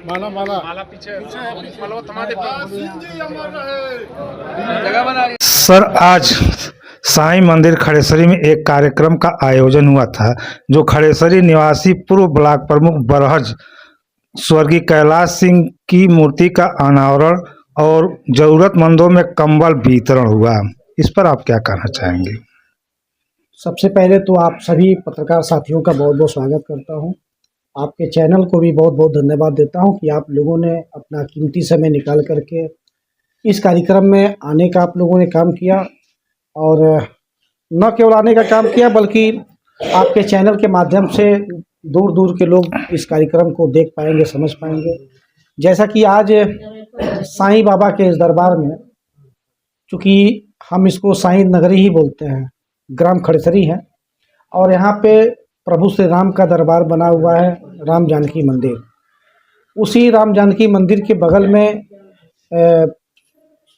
माला माला माला पीछे सर, आज साईं मंदिर खड़ेसरी में एक कार्यक्रम का आयोजन हुआ था, जो खड़ेसरी निवासी पूर्व ब्लॉक प्रमुख बरहज स्वर्गीय कैलाश सिंह की मूर्ति का अनावरण और जरूरतमंदों में कंबल वितरण हुआ। इस पर आप क्या कहना चाहेंगे? सबसे पहले तो आप सभी पत्रकार साथियों का बहुत बहुत स्वागत करता हूं। आपके चैनल को भी बहुत बहुत धन्यवाद देता हूं कि आप लोगों ने अपना कीमती समय निकाल करके इस कार्यक्रम में आने का आप लोगों ने काम किया, और न केवल आने का काम किया बल्कि आपके चैनल के माध्यम से दूर दूर के लोग इस कार्यक्रम को देख पाएंगे, समझ पाएंगे। जैसा कि आज साईं बाबा के इस दरबार में, चूँकि हम इसको साईं नगरी ही बोलते हैं, ग्राम खड़ेसरी है, और यहाँ पे प्रभु श्री राम का दरबार बना हुआ है, राम जानकी मंदिर। उसी राम जानकी मंदिर के बगल में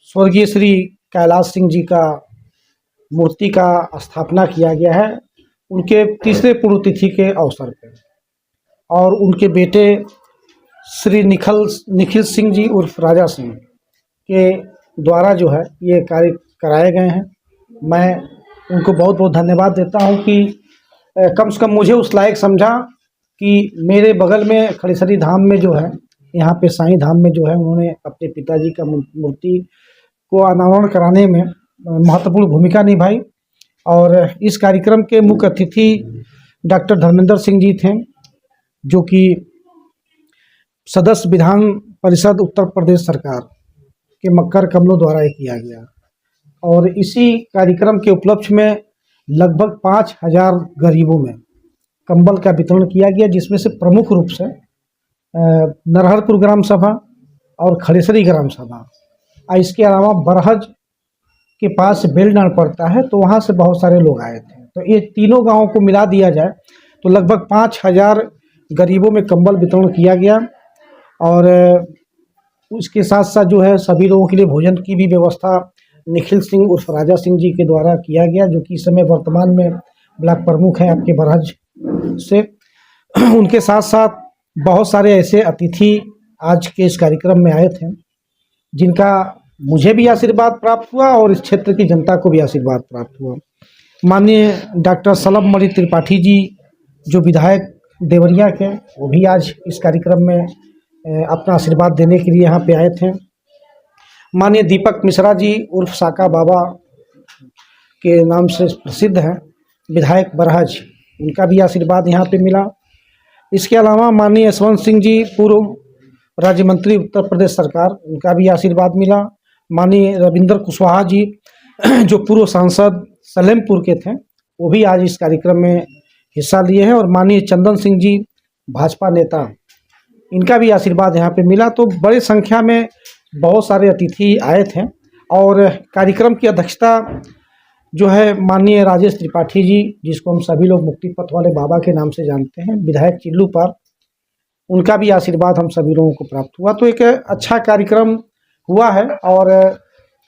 स्वर्गीय श्री कैलाश सिंह जी का मूर्ति का स्थापना किया गया है, उनके तीसरे पुण्यतिथि के अवसर पर। और उनके बेटे श्री निखिल सिंह जी उर्फ राजा सिंह के द्वारा जो है ये कार्य कराए गए हैं। मैं उनको बहुत बहुत धन्यवाद देता हूं कि कम से कम मुझे उस लायक समझा कि मेरे बगल में खड़ेसरी धाम में जो है, यहाँ पे साईं धाम में जो है, उन्होंने अपने पिताजी का मूर्ति को अनावरण कराने में महत्वपूर्ण भूमिका निभाई। और इस कार्यक्रम के मुख्य अतिथि डॉक्टर धर्मेंद्र सिंह जी थे, जो कि सदस्य विधान परिषद उत्तर प्रदेश सरकार के मक्कर कमलों द्वारा ये किया गया। और इसी कार्यक्रम के उपलक्ष्य में लगभग 5000 गरीबों में कंबल का वितरण किया गया, जिसमें से प्रमुख रूप से नरहरपुर ग्राम सभा और खड़ेसरी ग्राम सभा, इसके अलावा बरहज के पास बेलडांड पड़ता है, तो वहाँ से बहुत सारे लोग आए थे। तो ये तीनों गांवों को मिला दिया जाए तो लगभग 5000 गरीबों में कंबल वितरण किया गया। और उसके साथ साथ जो है सभी लोगों के लिए भोजन की भी व्यवस्था निखिल सिंह उर्फ राजा सिंह जी के द्वारा किया गया, जो कि इस समय वर्तमान में ब्लॉक प्रमुख हैं आपके बरहज से। उनके साथ साथ बहुत सारे ऐसे अतिथि आज के इस कार्यक्रम में आए थे, जिनका मुझे भी आशीर्वाद प्राप्त हुआ और इस क्षेत्र की जनता को भी आशीर्वाद प्राप्त हुआ। माननीय डॉक्टर सलभ मणि त्रिपाठी जी, जो विधायक देवरिया के, वो भी आज इस कार्यक्रम में अपना आशीर्वाद देने के लिए यहाँ पे आए थे। माननीय दीपक मिश्रा जी उर्फ साका बाबा के नाम से प्रसिद्ध हैं, विधायक बरहज, उनका भी आशीर्वाद यहाँ पे मिला। इसके अलावा माननीय यशवंत सिंह जी पूर्व राज्य मंत्री उत्तर प्रदेश सरकार, उनका भी आशीर्वाद मिला। माननीय रविंद्र कुशवाहा जी जो पूर्व सांसद सलेमपुर के थे, वो भी आज इस कार्यक्रम में हिस्सा लिए हैं। और माननीय चंदन सिंह जी भाजपा नेता, इनका भी आशीर्वाद यहाँ पे मिला। तो बड़ी संख्या में बहुत सारे अतिथि आए थे। और कार्यक्रम की अध्यक्षता जो है माननीय राजेश त्रिपाठी जी, जिसको हम सभी लोग मुक्ति पथ वाले बाबा के नाम से जानते हैं, विधायक चिल्लू पर, उनका भी आशीर्वाद हम सभी लोगों को प्राप्त हुआ। तो एक अच्छा कार्यक्रम हुआ है। और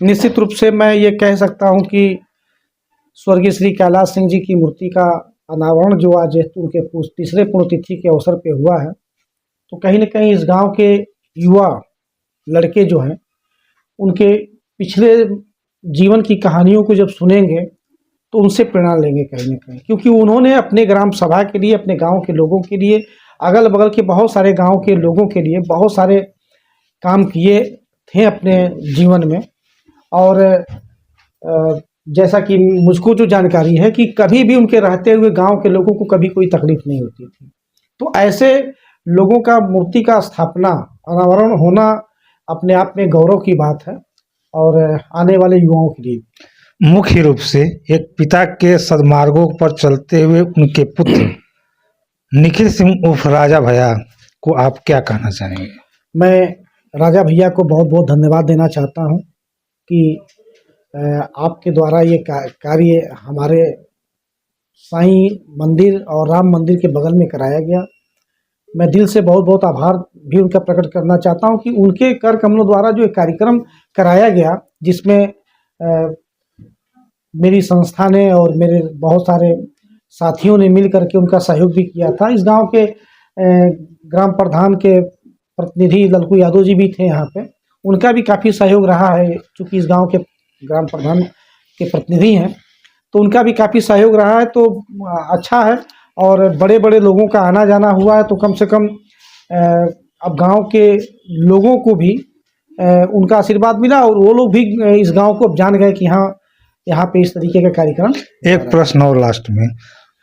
निश्चित रूप से मैं ये कह सकता हूँ कि स्वर्गीय श्री कैलाश सिंह जी की मूर्ति का अनावरण जो आज उनके तीसरे पुण्यतिथि के अवसर पे हुआ है, तो कहीं न कहीं इस गांव के युवा लड़के जो हैं, उनके पिछले जीवन की कहानियों को जब सुनेंगे तो उनसे प्रेरणा लेंगे कहीं न कहीं, क्योंकि उन्होंने अपने ग्राम सभा के लिए, अपने गांव के लोगों के लिए, अगल बगल के बहुत सारे गांव के लोगों के लिए बहुत सारे काम किए थे अपने जीवन में। और जैसा कि मुझको जो जानकारी है कि कभी भी उनके रहते हुए गांव के लोगों को कभी कोई तकलीफ नहीं होती थी। तो ऐसे लोगों का मूर्ति का स्थापना, अनावरण होना अपने आप में गौरव की बात है, और आने वाले युवाओं के लिए। मुख्य रूप से एक पिता के सद्मार्गों पर चलते हुए उनके पुत्र निखिल सिंह उर्फ राजा भैया को आप क्या कहना चाहेंगे? मैं राजा भैया को बहुत बहुत धन्यवाद देना चाहता हूं कि आपके द्वारा ये कार्य हमारे साईं मंदिर और राम मंदिर के बगल में कराया गया। मैं दिल से बहुत बहुत आभार भी उनका प्रकट करना चाहता हूं कि उनके कर कमलों द्वारा जो एक कार्यक्रम कराया गया, जिसमें मेरी संस्था ने और मेरे बहुत सारे साथियों ने मिल करके उनका सहयोग भी किया था। इस गांव के ग्राम प्रधान के प्रतिनिधि ललकू यादव जी भी थे यहाँ पे, उनका भी काफ़ी सहयोग रहा है। चूँकि इस गांव के ग्राम प्रधान के प्रतिनिधि हैं तो उनका भी काफ़ी सहयोग रहा है, तो अच्छा है। और बड़े बड़े लोगों का आना जाना हुआ है, तो कम से कम अब गांव के लोगों को भी उनका आशीर्वाद मिला और वो लोग भी इस गांव को अब जान गए कि हाँ, यहाँ पे इस तरीके का कार्यक्रम। एक प्रश्न और लास्ट में,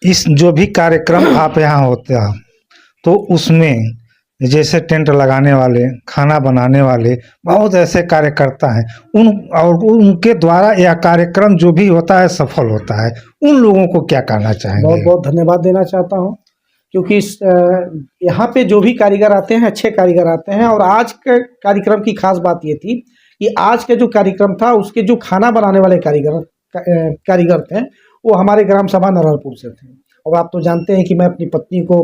इस जो भी कार्यक्रम आप यहाँ होते हैं तो उसमें जैसे टेंट लगाने वाले, खाना बनाने वाले बहुत ऐसे कार्यकर्ता हैं, उनके द्वारा यह कार्यक्रम जो भी होता है सफल होता है, उन लोगों को क्या कहना चाहेंगे? बहुत बहुत धन्यवाद देना चाहता हूँ, क्योंकि यहाँ पे जो भी कारीगर आते हैं अच्छे कारीगर आते हैं। और आज के कार्यक्रम की खास बात ये थी कि आज का जो कार्यक्रम था उसके जो खाना बनाने वाले कारीगर थे वो हमारे ग्राम सभा नरहरपुर से थे। और आप तो जानते हैं कि मैं अपनी पत्नी को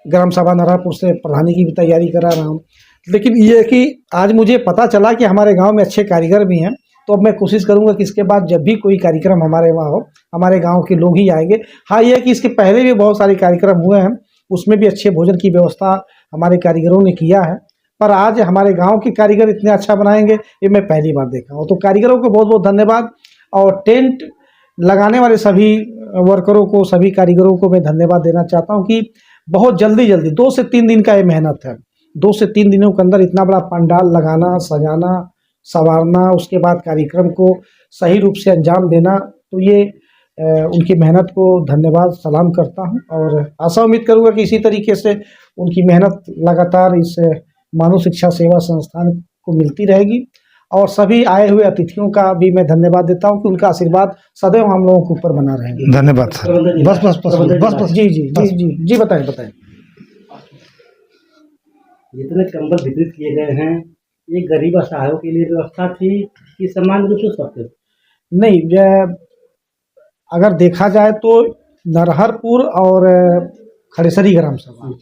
ग्राम सभा नरहरपुर से प्रधानी की भी तैयारी करा रहा हूँ, लेकिन ये है कि आज मुझे पता चला कि हमारे गांव में अच्छे कारीगर भी हैं, तो अब मैं कोशिश करूंगा कि इसके बाद जब भी कोई कार्यक्रम हमारे वहाँ हो, हमारे गांव के लोग ही आएंगे। हाँ, ये है कि इसके पहले भी बहुत सारे कार्यक्रम हुए हैं, उसमें भी अच्छे भोजन की व्यवस्था हमारे कारीगरों ने किया है, पर आज हमारे गाँव के कारीगर इतने अच्छा बनाएंगे ये मैं पहली बार देखा हूँ। तो कारीगरों को बहुत बहुत धन्यवाद, और टेंट लगाने वाले सभी वर्करों को, सभी कारीगरों को मैं धन्यवाद देना चाहता हूँ कि बहुत जल्दी 2 से 3 दिन का ये मेहनत है। 2 से 3 दिनों के अंदर इतना बड़ा पंडाल लगाना, सजाना, संवारना, उसके बाद कार्यक्रम को सही रूप से अंजाम देना, तो ये उनकी मेहनत को धन्यवाद सलाम करता हूँ। और आशा उम्मीद करूँगा कि इसी तरीके से उनकी मेहनत लगातार इस मानव शिक्षा सेवा संस्थान को मिलती रहेगी। और सभी आए हुए अतिथियों का भी मैं धन्यवाद देता हूँ कि उनका आशीर्वाद सदैव हम लोगों के ऊपर बना रहेगा। धन्यवाद सर। बस जी बताएं। जितने कंबल वितरित किए गए हैं, ये गरीब असहायों के लिए व्यवस्था थी कि सामान्य रूप से सबके? नहीं, अगर देखा जाए तो नरहरपुर और खड़ेसरी ग्राम सभा,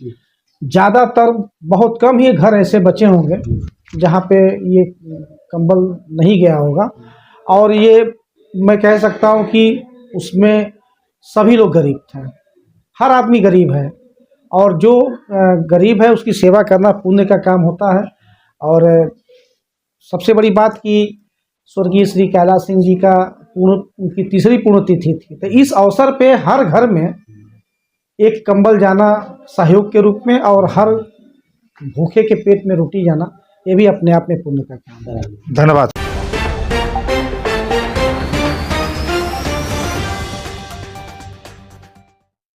ज़्यादातर बहुत कम ही घर ऐसे बचे होंगे जहाँ पे ये कंबल नहीं गया होगा। और ये मैं कह सकता हूँ कि उसमें सभी लोग गरीब थे, हर आदमी गरीब है, और जो गरीब है उसकी सेवा करना पुण्य का काम होता है। और सबसे बड़ी बात कि स्वर्गीय श्री कैलाश सिंह जी का उनकी 3री पुण्यतिथि थी, तो इस अवसर पे हर घर में एक कंबल जाना सहयोग के रूप में, और हर भूखे के पेट में रोटी जाना, ये भी अपने आप में पुण्य का काम है। धन्यवाद।